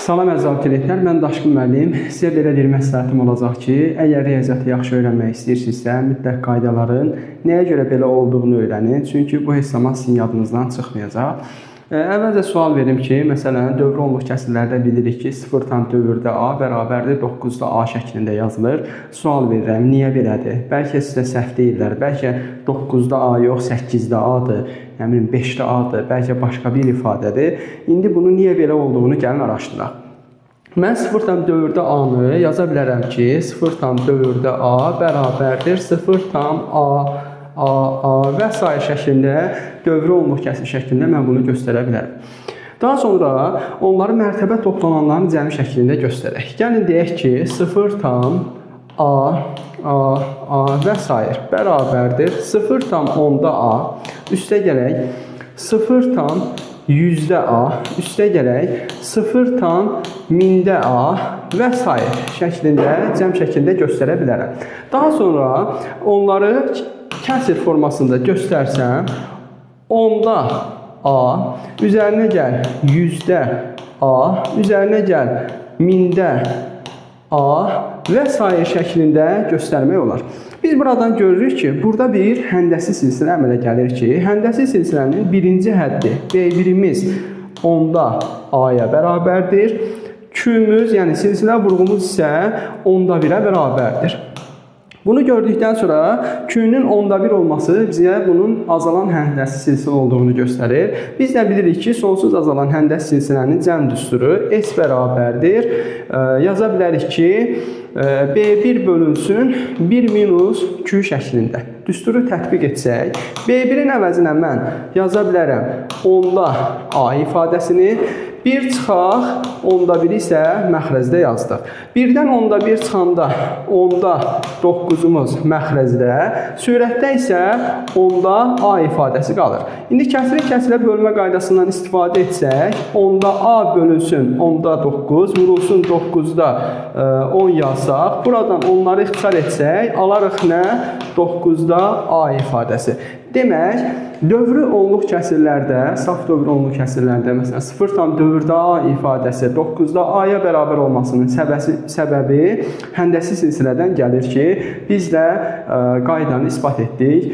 Salam əziz abituriyentlər, mən Daşqın müəllim. Sizə belə bir məsləhətim olacaq ki, əgər riyaziyyatı yaxşı öyrənmək istəyirsinizsə, mütləq qaydaların nəyə görə belə olduğunu öyrənin. Çünki bu heç zaman sizin yadınızdan çıxmayacaq. Əvvəlcə sual verim ki, məsələn, dövri onluq kəsrlərdə bilirik ki, 0,4-də A bərabərdir 9-da A şəklində yazılır. Sual verirəm, niyə belədir? Bəlkə sizə səhv deyirlər, bəlkə 9-da A yox, 8-də A-dır, 5-də A-dır, bəlkə başqa bir ifadədir. İndi bunun niyə belə olduğunu gəlin araşdıraq. Mən 0,4-də A-nı yaza bilərəm ki, 0,4-də A bərabərdir 0,A və s. şəklində dövri onluq kəsri şəklində mən bunu göstərə bilərəm. Daha sonra onları mərtəbə toplananların cəmi şəklində göstərək. Gəlin deyək ki, 0,A və s. bərabərdir 0,10-da A, üstə gələk 0,100-də A, üstə gələk 0,1000-də A və s. şəklində, cəm şəklində göstərə bilərəm. Daha sonra onları kəsr formasında göstərsəm, 10-da A, üzərinə gəl 100-də A, üzərinə gəl 1000-də A və s. şəklində göstərmək olar. Biz buradan görürük ki, burada bir həndəsi silsilə əmələ gəlir ki, həndəsi silsilənin birinci həddi B1-imiz 10-da A-ya bərabərdir. Q-müz, yəni silsilə vurğumuz isə 10-da 1-ə bərabərdir. Bunu gördükdən sonra Q-nün 10-da 1 olması bizə bunun azalan həndəsi silsilə olduğunu göstərir. Biz də bilirik ki, sonsuz azalan həndəsi silsilənin cəm düsturu S bərabərdir. Yaza bilərik ki, B1 bölünsün 1 minus Q şəklində. Düsturu tətbiq etsək, B1-in əvəzinə mən yaza bilərəm 10-da A ifadəsini, 1 çıxaq, 10-da 1 isə məxrəzdə yazdıq. 1-dən 10-da 1 çıxanda 10-da 9-umuz məxrəzdə, sürətdə isə 10-da A ifadəsi qalır. İndi kəsri kəsirə bölmə qaydasından istifadə etsək, 10-da A bölünsün 10-da 9, vurulsun 9-da 10 yazsaq, buradan onları ixtisar etsək, alarıq nə? 9-da A ifadəsi. Demək, dövrü onluq kəsirlərdə, saf dövrü onluq kəsirlərdə, məsələn, 0,4-də A ifadəsi 9-da A-ya bərabər olmasının səbəbi həndəsi silsilədən gəlir ki, biz də qaydanı isbat etdik.